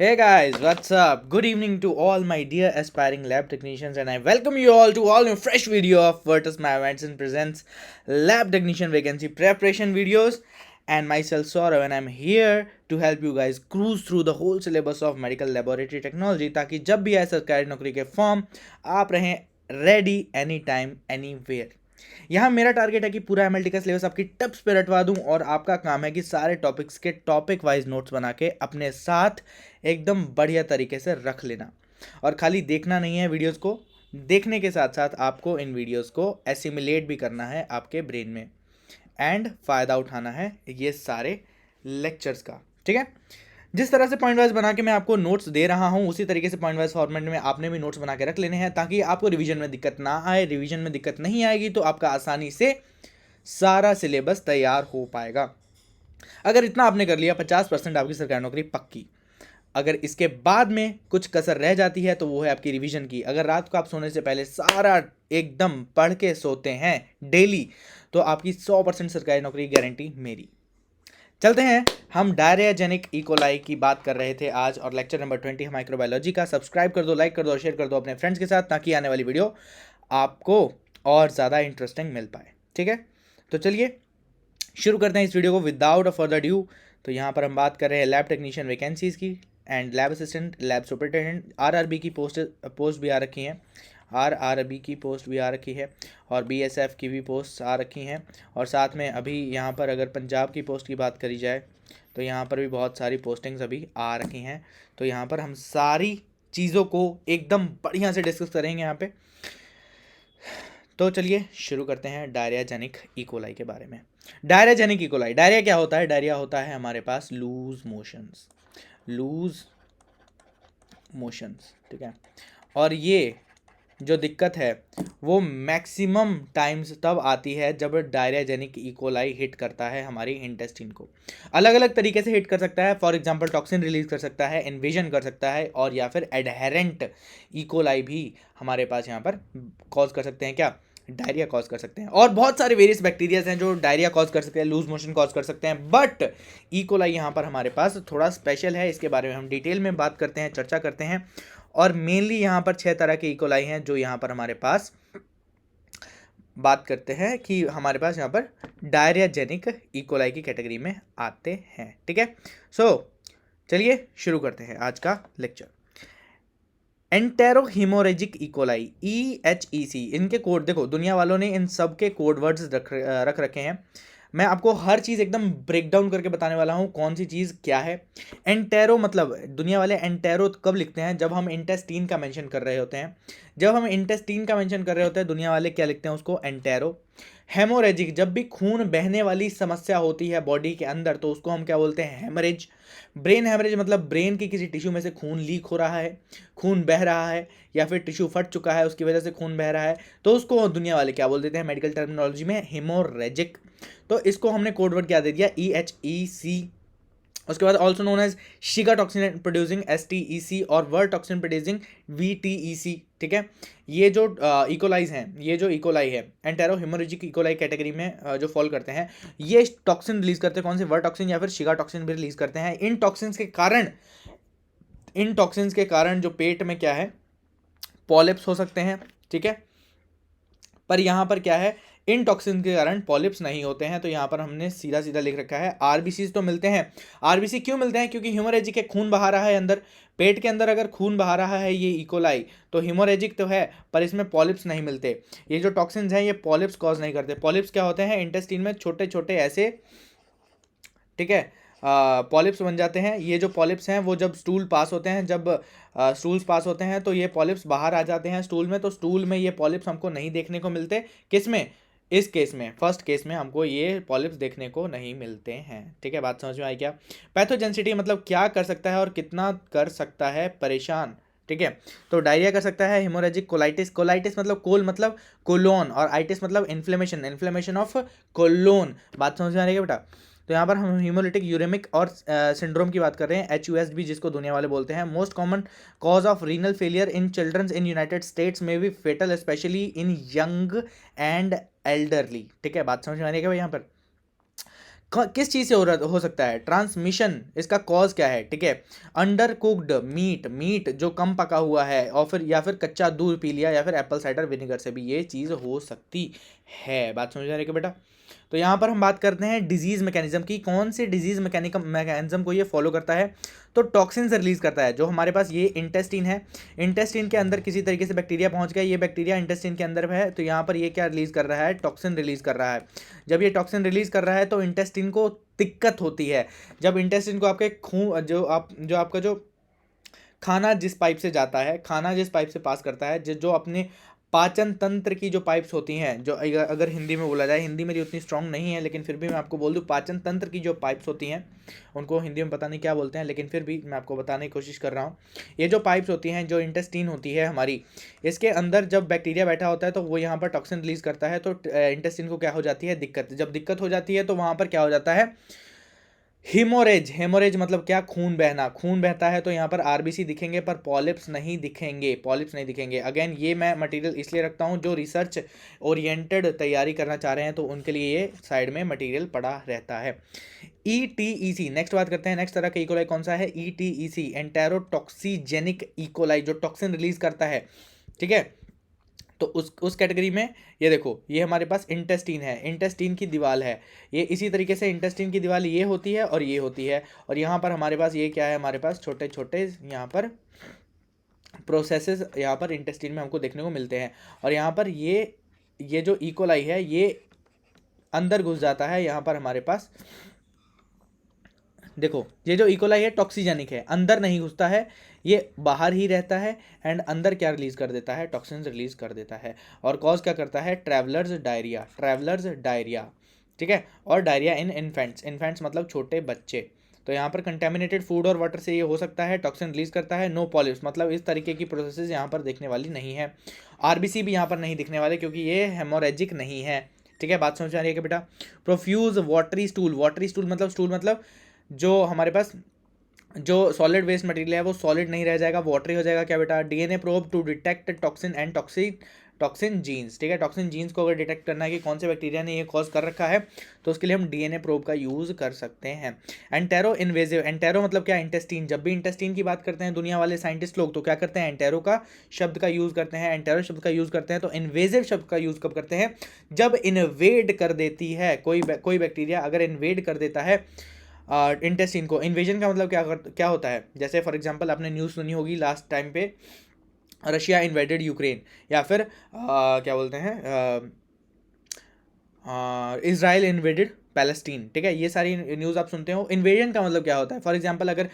Hey guys, what's up? Good evening to all my dear aspiring lab technicians, and I welcome you all to all new fresh video of Virtus Medicine presents lab technician vacancy preparation videos. And myself Saurav, and I'm here to help you guys cruise through the whole syllabus of medical laboratory technology ताकि जब भी आए सरकारी नौकरी के form आप रहें ready any time anywhere. यहाँ मेरा टारगेट है कि पूरा एमएलटी का सिलेबस आपकी टिप्स पे रटवा दूं और आपका काम है कि सारे टॉपिक्स के टॉपिक वाइज नोट्स बना के अपने साथ एकदम बढ़िया तरीके से रख लेना। और खाली देखना नहीं है वीडियोस को, देखने के साथ साथ आपको इन वीडियोस को एसिमुलेट भी करना है आपके ब्रेन में एंड फ़ायदा उठाना है ये सारे लेक्चर्स का। ठीक है, जिस तरह से पॉइंट वाइज बना के मैं आपको नोट्स दे रहा हूँ उसी तरीके से पॉइंट वाइज फॉर्मेट में आपने भी नोट्स बना के रख लेने हैं ताकि आपको रिवीजन में दिक्कत ना आए। रिवीजन में दिक्कत नहीं आएगी तो आपका आसानी से सारा सिलेबस तैयार हो पाएगा। अगर इतना आपने कर लिया 50% आपकी सरकारी नौकरी पक्की। अगर इसके बाद में कुछ कसर रह जाती है तो वो है आपकी रिवीजन की। अगर रात को आप सोने से पहले सारा एकदम पढ़ के सोते हैं डेली तो आपकी 100% सरकारी नौकरी गारंटी मेरी। चलते हैं, हम डायरियाजेनिक इकोलाई की बात कर रहे थे आज और लेक्चर नंबर 20 माइक्रोबायोलॉजी का। सब्सक्राइब कर दो, लाइक कर दो और शेयर कर दो अपने फ्रेंड्स के साथ ताकि आने वाली वीडियो आपको और ज़्यादा इंटरेस्टिंग मिल पाए। ठीक है, तो चलिए शुरू करते हैं इस वीडियो को विदाउट अ फर्दर ड्यू। तो यहाँ पर हम बात कर रहे हैं लैब टेक्नीशियन वैकेंसीज़ की and lab assistant, lab superintendent, RRB की पोस्ट भी आ रखी हैं। आरआरबी की पोस्ट भी आ रखी है और बीएसएफ की भी पोस्ट आ रखी हैं। और साथ में अभी यहाँ पर अगर पंजाब की पोस्ट की बात करी जाए तो यहाँ पर भी बहुत सारी पोस्टिंग्स अभी आ रखी हैं। तो यहाँ पर हम सारी चीज़ों को एकदम बढ़िया से डिस्कस करेंगे यहाँ पे। तो चलिए शुरू करते हैं डायरियाजेनिक इकोलाई के बारे में। डायरियाजेनिक इकोलाई, डायरिया क्या होता है? डायरिया होता है हमारे पास लूज मोशंस। ठीक है, और ये जो दिक्कत है वो मैक्सिमम टाइम्स तब आती है जब डायरियाजेनिक इकोलाई हिट करता है हमारी इंटेस्टिन को। अलग अलग तरीके से हिट कर सकता है। फॉर एग्जांपल टॉक्सिन रिलीज कर सकता है, इन्वेजन कर सकता है और या फिर एडहेरेंट इकोलाई भी हमारे पास यहाँ पर कॉज कर सकते हैं। क्या? डायरिया कॉज कर सकते हैं। और बहुत सारे वेरियस बैक्टीरियाज हैं जो डायरिया कॉज कर सकते हैं, लूज मोशन कॉज कर सकते हैं, बट इकोलाई यहाँ पर हमारे पास थोड़ा स्पेशल है। इसके बारे में हम डिटेल में बात करते हैं, चर्चा करते हैं। और मेनली यहाँ पर 6 तरह के इकोलाई हैं जो यहाँ पर हमारे पास बात करते हैं कि हमारे पास यहाँ पर डायरियाजेनिक इकोलाई की कैटेगरी में आते हैं। ठीक है, सो चलिए शुरू करते हैं आज का lecture. Enterohaemorrhagic E coli EHEC, इनके कोड देखो, दुनिया वालों ने इन सब के कोड वर्ड्स रख रखे हैं। मैं आपको हर चीज़ एकदम ब्रेक डाउन करके बताने वाला हूँ कौन सी चीज़ क्या है। एंटेरो मतलब दुनिया वाले एंटेरो कब लिखते हैं? जब हम इंटेस्टीन का मेंशन कर रहे होते हैं। जब हम इंटेस्टीन का मेंशन कर रहे होते हैं दुनिया वाले क्या लिखते हैं उसको? एंटेरो। हेमोरेजिक, जब भी खून बहने वाली समस्या होती है बॉडी के अंदर तो उसको हम क्या बोलते हैं? हेमरेज। ब्रेन हेमरेज मतलब ब्रेन की किसी टिश्यू में से खून लीक हो रहा है, खून बह रहा है या फिर टिश्यू फट चुका है उसकी वजह से खून बह रहा है तो उसको दुनिया वाले क्या बोल देते हैं मेडिकल टर्मिनोलॉजी में? हेमोरेजिक। तो इसको हमने कोड वर्ड क्या दे दिया? EHEC। उसके बाद also known as Shiga toxin producing STEC और वर्ड टॉक्सिन प्रोड्यूसिंग VTEC। ठीक है, ये जो इकोलाइज हैं, ये जो इकोलाई है एंटेरो हिमोरेजिक इकोलाई कैटेगरी में जो फॉल करते हैं, ये टॉक्सिन रिलीज करते हैं। कौन से? वर्ड टॉक्सिन या फिर शिगा टॉक्सिन भी रिलीज करते हैं। इन टॉक्सिन्स के कारण जो पेट में क्या है? पॉलिप्स हो सकते हैं। ठीक है, पर यहाँ पर क्या है? इन टॉक्सिन के कारण पॉलिप्स नहीं होते हैं। तो यहाँ पर हमने सीधा सीधा लिख रखा है आरबीसी तो मिलते हैं। आरबीसी क्यों मिलते हैं? क्योंकि ह्यूमोरेजिक है, खून बहा रहा है अंदर, पेट के अंदर अगर खून बहा रहा है ये इकोलाई तो हीमोरेजिक तो है पर इसमें पॉलिप्स नहीं मिलते। ये जो टॉक्सिन्स हैं ये पॉलिप्स कॉज नहीं करते। पॉलिप्स क्या होते हैं? इंटेस्टीन में छोटे छोटे ऐसे, ठीक है, पॉलिप्स बन जाते हैं। ये जो पॉलिप्स हैं वो जब स्टूल पास होते हैं, जब स्टूल्स पास होते हैं तो ये पॉलिप्स बाहर आ जाते हैं स्टूल में। तो स्टूल में ये पॉलिप्स हमको नहीं देखने को मिलते। किस में? इस केस में, फर्स्ट केस में हमको ये पॉलिप्स देखने को नहीं मिलते हैं। ठीक है, बात समझ में आई क्या? पैथोजेंसिटी मतलब क्या कर सकता है और कितना कर सकता है परेशान। ठीक है, तो डायरिया कर सकता है, हिमोरेजिक कोलाइटिस, कोलाइटिस मतलब कोल मतलब कोलोन और आइटिस मतलब इन्फ्लेमेशन ऑफ कोलोन। बात समझ में आ रही है बेटा? तो यहाँ पर हम हीमोलिटिक यूरेमिक और सिंड्रोम की बात कर रहे हैं, HUSD जिसको दुनिया वाले बोलते हैं। Most common cause of renal failure in childrens in United States में भी fatal especially in young and elderly. ठीक है, बात समझ में आ रही है क्या भाई यहाँ पर? किस चीज़ से हो सकता है ट्रांसमिशन, इसका कॉज क्या है, ठीक है। अंडर कुक्ड मीट, मीट जो कम पका हुआ है, और फिर या फिर कच्चा दूध पी लिया, या फिर एप्पल साइडर विनेगर से भी ये चीज़ हो सकती है। बात समझ आ रही है बेटा। तो यहाँ पर हम बात करते हैं डिजीज मैकेनिज्म की, कौन से डिजीज मैकेनिज्म को ये फॉलो करता है। तो टॉक्सिन्स रिलीज करता है, जो हमारे पास ये इंटेस्टिन है, इंटेस्टिन के अंदर किसी तरीके से बैक्टीरिया पहुंच गया, ये बैक्टीरिया इंटेस्टिन के अंदर है, तो यहाँ पर ये क्या रिलीज कर रहा है, टॉक्सिन रिलीज कर रहा है। जब ये टॉक्सिन रिलीज कर रहा है तो इंटेस्टिन को दिक्कत होती है। जब इंटेस्टिन को आपके खून जो आपका जो खाना जिस पाइप से जाता है, खाना जिस पाइप से पास करता है, जो अपने पाचन तंत्र की जो पाइप्स होती हैं, जो अगर हिंदी में बोला जाए, हिंदी मेरी उतनी स्ट्रांग नहीं है लेकिन फिर भी मैं आपको बोल दूं, पाचन तंत्र की जो पाइप्स होती हैं, उनको हिंदी में पता नहीं क्या बोलते हैं, लेकिन फिर भी मैं आपको बताने की कोशिश कर रहा हूँ। ये जो पाइप्स होती हैं, जो इंटेस्टीन होती है हमारी, इसके अंदर जब बैक्टीरिया बैठा होता है तो वो यहाँ पर टॉक्सिन रिलीज करता है, तो इंटेस्टीन को क्या हो जाती है, दिक्कत। जब दिक्कत हो जाती है तो वहाँ पर क्या हो जाता है, हेमोरेज। हेमोरेज मतलब क्या, खून बहना। खून बहता है तो यहाँ पर आरबीसी दिखेंगे पर पॉलिप्स नहीं दिखेंगे, पॉलिप्स नहीं दिखेंगे। अगेन ये मैं मटेरियल इसलिए रखता हूँ, जो रिसर्च ओरिएंटेड तैयारी करना चाह रहे हैं तो उनके लिए ये साइड में मटेरियल पड़ा रहता है। ETEC, नेक्स्ट बात करते हैं, नेक्स्ट तरह का इकोलाई कौन सा है, ETEC, एंटेरोटॉक्सीजेनिक इकोलाई, जो टॉक्सिन रिलीज करता है, ठीक है। तो उस कैटेगरी में ये देखो, ये हमारे पास इंटेस्टीन है, इंटेस्टीन की दीवार है, ये इसी तरीके से इंटेस्टीन की दीवार ये होती है और ये होती है, और यहाँ पर हमारे पास ये क्या है, हमारे पास छोटे छोटे यहाँ पर प्रोसेसेस यहाँ पर इंटेस्टीन में हमको देखने को मिलते हैं। और यहाँ पर ये जो इकोलाई है ये अंदर घुस जाता है, यहाँ पर हमारे पास देखो, ये जो इकोलाई है टॉक्सीजेनिक है, अंदर नहीं घुसता है, ये बाहर ही रहता है, एंड अंदर क्या रिलीज कर देता है, टॉक्सिन्स रिलीज कर देता है। और कॉज क्या करता है, ट्रैवलर्स डायरिया, ट्रैवलर्स डायरिया, ठीक है। और डायरिया इन इन्फेंट्स, इन्फेंट्स मतलब छोटे बच्चे। तो यहाँ पर कंटेमिनेटेड फूड और वाटर से ये हो सकता है, टॉक्सिन रिलीज करता है। नो पॉलिप्स मतलब इस तरीके की प्रोसेसेस यहाँ पर देखने वाली नहीं है। आरबीसी भी यहाँ पर नहीं दिखने वाले, क्योंकि ये हेमोरेजिक नहीं है, ठीक है। बात समझ आ रही है कि बेटा। Profuse watery stool, watery stool मतलब जो हमारे पास जो सॉलिड वेस्ट मटेरियल है वो सॉलिड नहीं रह जाएगा, वाटरी हो जाएगा। क्या बेटा, DNA probe to detect toxin and toxin genes, ठीक है। टॉक्सिन जीन्स को अगर डिटेक्ट करना है कि कौन से बैक्टीरिया ने ये कॉज कर रखा है, तो उसके लिए हम डीएनए प्रोब का यूज़ कर सकते हैं। एंटेरो इन्वेजिव, एंटेरो मतलब क्या, इंटेस्टीन। जब भी इंटेस्टीन की बात करते हैं दुनिया वाले साइंटिस्ट लोग, तो क्या करते हैं, एंटेरो का शब्द का यूज़ करते हैं, एंटेरो शब्द का यूज़ करते हैं। तो इन्वेजिव शब्द का यूज़ कब करते हैं, जब इन्वेड कर देती है कोई बैक्टीरिया, अगर इन्वेड कर देता है इंटेस्टिन को। इन्वेजन का मतलब क्या होता है, जैसे फॉर एग्जांपल आपने न्यूज़ सुनी होगी लास्ट टाइम पे, रशिया इन्वेडेड यूक्रेन, या फिर क्या बोलते हैं, इज़राइल इन्वेडेड पैलेस्टीन, ठीक है। ये सारी न्यूज़ आप सुनते हो। इन्वेजन का मतलब क्या होता है, फॉर एग्जांपल अगर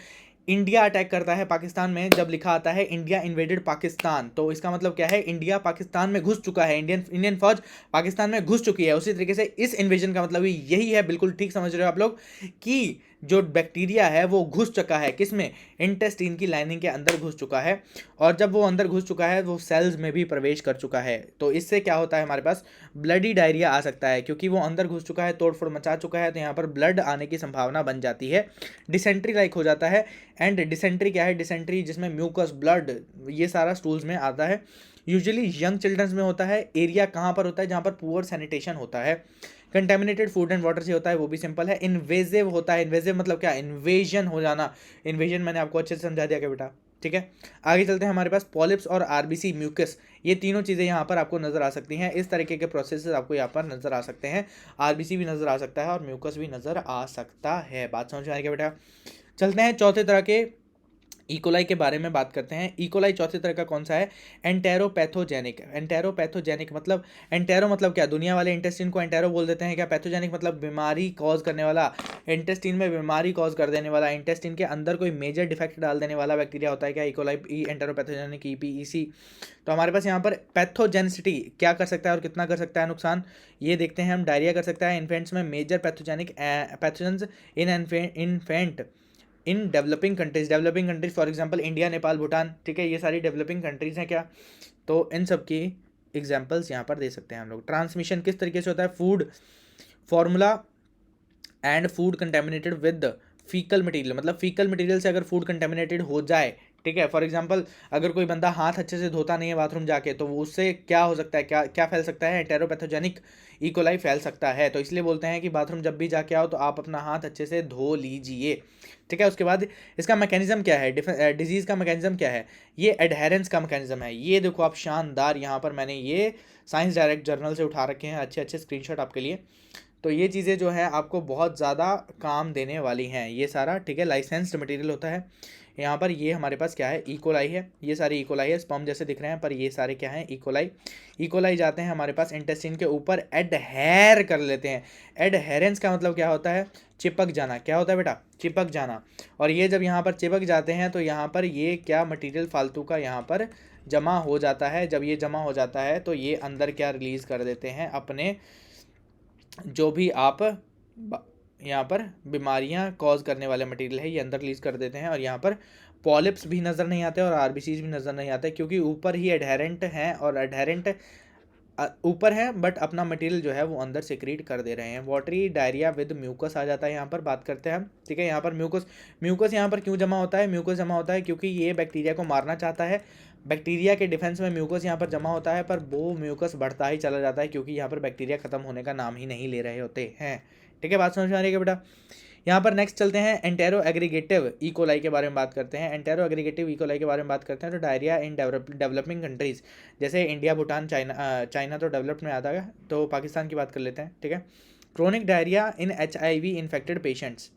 इंडिया अटैक करता है पाकिस्तान में, जब लिखा आता है इंडिया इन्वेडेड पाकिस्तान, तो इसका मतलब क्या है, इंडिया पाकिस्तान में घुस चुका है, इंडियन फौज पाकिस्तान में घुस चुकी है। उसी तरीके से इस इन्वेजन का मतलब यही है, बिल्कुल ठीक समझ रहे हो आप लोग, कि जो बैक्टीरिया है वो घुस चुका है, किसमें, इंटेस्टीन की लाइनिंग के अंदर घुस चुका है। और जब वो अंदर घुस चुका है वो सेल्स में भी प्रवेश कर चुका है, तो इससे क्या होता है, हमारे पास ब्लडी डायरिया आ सकता है, क्योंकि वो अंदर घुस चुका है, तोड़फोड़ मचा चुका है, तो यहाँ पर ब्लड आने की संभावना बन जाती है, डिसेंट्री लाइक हो जाता है। एंड डिसेंट्री क्या है, डिसेंट्री जिसमें म्यूकस, ब्लड, ये सारा स्टूल्स में आता है। यूजुअली यंग चिल्ड्रंस में होता है। एरिया कहाँ पर होता है, जहाँ पर पुअर सैनिटेशन होता है। कंटेमिनेटेड फूड एंड वाटर से होता है, वो भी सिंपल है। इन्वेजिव होता है, इन्वेजिव मतलब क्या, इन्वेजन हो जाना। इन्वेजन मैंने आपको अच्छे से समझा दिया क्या बेटा, ठीक है। आगे चलते हैं, हमारे पास पॉलिप्स और आरबीसी, म्यूकस, ये तीनों चीज़ें यहाँ पर आपको नजर आ सकती हैं। इस तरीके के प्रोसेस आपको यहाँ पर नजर आ सकते हैं। आरबीसी भी नजर आ सकता है और म्यूकस भी नजर आ सकता है। बात समझ में आ रही है बेटा। चलते हैं चौथे तरह के इकोलाई के बारे में बात करते हैं। इकोलाई चौथे तरह का कौन सा है, एंटेरोपैथोजेनिक। एंटेरोपैथोजेनिक मतलब, एंटेरो मतलब क्या, दुनिया वाले इंटेस्टिन को एंटेरो बोल देते हैं क्या, पैथोजेनिक मतलब बीमारी कॉज करने वाला, इंटेस्टिन में बीमारी कॉज कर देने वाला, इंटेस्टिन के अंदर कोई मेजर डिफेक्ट डाल देने वाला बैक्टीरिया होता है क्या, इकोलाई, एंटेरोपैथोजेनिक, EPEC। तो हमारे पास यहाँ पर पैथोजेनिसिटी क्या कर सकता है और कितना कर सकता है नुकसान, ये देखते हैं हम। डायरिया कर सकता है इन्फेंट्स में, major pathogenic pathogens in infant in developing countries for example India, Nepal, Bhutan, ठीक है। ये सारी डेवलपिंग कंट्रीज हैं क्या, तो इन सब की एग्जांपल्स यहाँ पर दे सकते हैं हम लोग। ट्रांसमिशन किस तरीके से होता है, food formula and food contaminated with faecal material, मतलब फीकल मटेरियल से अगर फूड कंटेमिनेटेड हो जाए, ठीक है। फॉर एग्जांपल अगर कोई बंदा हाथ अच्छे से धोता नहीं है बाथरूम जाके, तो वो उससे क्या हो सकता है, क्या क्या फैल सकता है, एंटेरोपैथोजेनिक इकोलाई फैल सकता है। तो इसलिए बोलते हैं कि बाथरूम जब भी जाके आओ तो आप अपना हाथ अच्छे से धो लीजिए, ठीक है। उसके बाद इसका मैकेनिज्म क्या है, डिजीज़ का मैकेनिज्म क्या है, ये एडहेरेंस का मैकेनिज्म है। ये देखो आप, शानदार, यहाँ पर मैंने ये साइंस डायरेक्ट जर्नल से उठा रखे हैं अच्छे अच्छे स्क्रीनशॉट आपके लिए। तो ये चीज़ें जो है आपको बहुत ज़्यादा काम देने वाली हैं, ये सारा, ठीक है, लाइसेंस्ड मटेरियल होता है। यहाँ पर ये हमारे पास क्या है, इकोलाई है, ये सारे इकोलाई है, स्पर्म जैसे दिख रहे हैं, पर ये सारे क्या हैं, इकोलाई। इकोलाई जाते हैं हमारे पास इंटेस्टाइन के ऊपर, एडहेर कर लेते हैं। एडहेरेंस का मतलब क्या होता है, चिपक जाना। क्या होता है बेटा, चिपक जाना। और ये जब यहाँ पर चिपक जाते हैं तो यहाँ पर ये क्या मटेरियल फालतू का यहाँ पर जमा हो जाता है। जब ये जमा हो जाता है तो ये अंदर क्या रिलीज़ कर देते हैं, अपने जो भी आप यहाँ पर बीमारियाँ कॉज करने वाले मटेरियल है, ये अंदर रिलीज कर देते हैं। और यहाँ पर पॉलिप्स भी नज़र नहीं आते और आरबीसीज भी नज़र नहीं आते, क्योंकि ऊपर ही एडहेरेंट हैं, और एडहेरेंट ऊपर है बट अपना मटेरियल जो है वो अंदर सिक्रीट कर दे रहे हैं। वाटरी डायरिया विद म्यूकस आ जाता है, यहाँ पर बात करते हैं हम, ठीक है। यहाँ पर म्यूकस यहाँ पर क्यों जमा होता है, म्यूकस जमा होता है क्योंकि ये बैक्टीरिया को मारना चाहता है। बैक्टीरिया के डिफेंस में म्यूकस यहाँ पर जमा होता है, पर वो म्यूकस बढ़ता ही चला जाता है क्योंकि यहाँ पर बैक्टीरिया खत्म होने का नाम ही नहीं ले रहे होते हैं, ठीक है। बात समझ में आ रही है बेटा। यहाँ पर नेक्स्ट चलते हैं, एंटेरो एग्रीगेटिव इकोलाई के बारे में बात करते हैं। एंटेरो एग्रीगेटिव इकोलाई के बारे में बात करते हैं तो डायरिया इन डेवलपिंग कंट्रीज, जैसे इंडिया, भूटान, चाइना तो डेवलप्ड में आता है, तो पाकिस्तान की बात कर लेते हैं, ठीक है। क्रोनिक डायरिया इन HIV infected patients.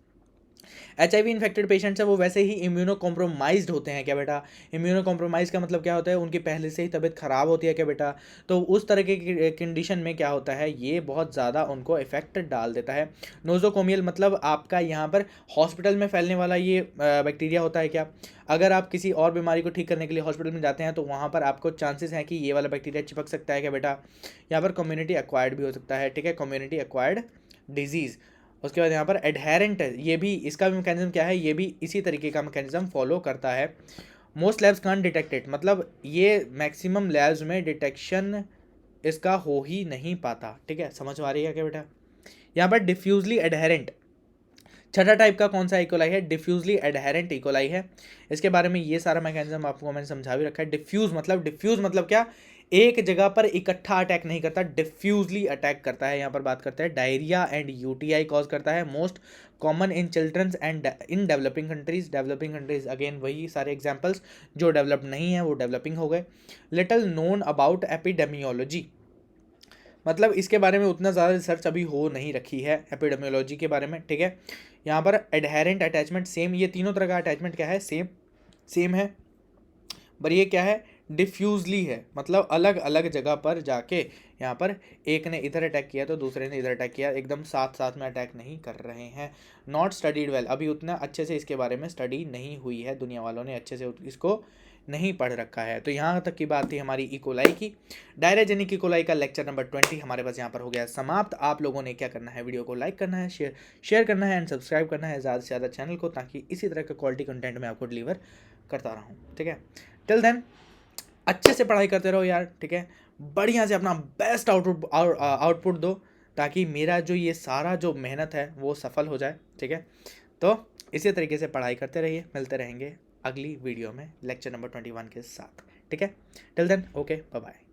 HIV infected patients है वो वैसे ही इम्यूनो कॉम्प्रोमाइज्ड होते हैं क्या बेटा। इम्यूनो कॉम्प्रोमाइज़ का मतलब क्या होता है, उनकी पहले से ही तबीयत ख़राब होती है क्या बेटा। तो उस तरह के कंडीशन में क्या होता है, ये बहुत ज़्यादा उनको इफेक्ट डाल देता है। नोजोकोमियल मतलब आपका यहाँ पर हॉस्पिटल में फैलने वाला ये बैक्टीरिया होता है क्या। अगर आप किसी और बीमारी को ठीक करने के लिए हॉस्पिटल में जाते हैं तो वहाँ पर आपको चांसेस हैं कि ये वाला बैक्टीरिया चिपक सकता है क्या बेटा। यहाँ पर कम्युनिटी एक्वायर्ड भी हो सकता है, ठीक है, कम्युनिटी एक्वायर्ड डिजीज़। उसके बाद यहाँ पर एडहेरेंट, ये भी, इसका भी मैकेनिज्म क्या है, ये भी इसी तरीके का मैकेनिज्म फॉलो करता है। Most labs can't detect it, मतलब ये मैक्सिमम लैब्स में डिटेक्शन इसका हो ही नहीं पाता, ठीक है। समझ आ रही है क्या बेटा। यहाँ पर डिफ्यूजली एडहेरेंट, छठा टाइप का कौन सा इकोलाई है, डिफ्यूजली एडहेरेंट इकोलाई है। इसके बारे में ये सारा मैकेनिज्म आपको मैंने समझा भी रखा है। डिफ्यूज मतलब क्या, एक जगह पर इकट्ठा अटैक नहीं करता, डिफ्यूजली अटैक करता है। यहाँ पर बात करते हैं डायरिया एंड UTI कॉज करता है, most common in children's and in developing countries. Developing countries again वही सारे एग्जांपल्स, जो डेवलप्ड नहीं है वो डेवलपिंग हो गए। लिटिल नोन अबाउट एपिडेमियोलॉजी, मतलब इसके बारे में उतना ज़्यादा रिसर्च अभी हो नहीं रखी है एपिडेमियोलॉजी के बारे में, ठीक है। यहाँ पर एडहेरेंट अटैचमेंट सेम, ये तीनों तरह का अटैचमेंट क्या है, सेम है, पर ये क्या है, डिफ्यूजली है, मतलब अलग अलग जगह पर जाके यहाँ पर एक ने इधर अटैक किया तो दूसरे ने इधर अटैक किया, एकदम साथ साथ में अटैक नहीं कर रहे हैं। नॉट स्टडीड वेल, अभी उतना अच्छे से इसके बारे में स्टडी नहीं हुई है, दुनिया वालों ने अच्छे से इसको नहीं पढ़ रखा है। तो यहाँ तक की बात थी हमारी इकोलाई की। डायरेजेनिक इकोलाई का लेक्चर नंबर 20 हमारे पास यहाँ पर हो गया समाप्त। आप लोगों ने क्या करना है, वीडियो को लाइक करना है, शेयर करना है एंड सब्सक्राइब करना है ज़्यादा से ज़्यादा चैनल को, ताकि इसी तरह का क्वालिटी कंटेंट मैं आपको डिलीवर करता रहूँ, ठीक है। टिल देन अच्छे से पढ़ाई करते रहो यार, ठीक है, बढ़िया से अपना बेस्ट आउटपुट दो, ताकि मेरा जो ये सारा जो मेहनत है वो सफल हो जाए, ठीक है। तो इसी तरीके से पढ़ाई करते रहिए, मिलते रहेंगे अगली वीडियो में लेक्चर नंबर 21 के साथ, ठीक है। Till then okay, bye bye.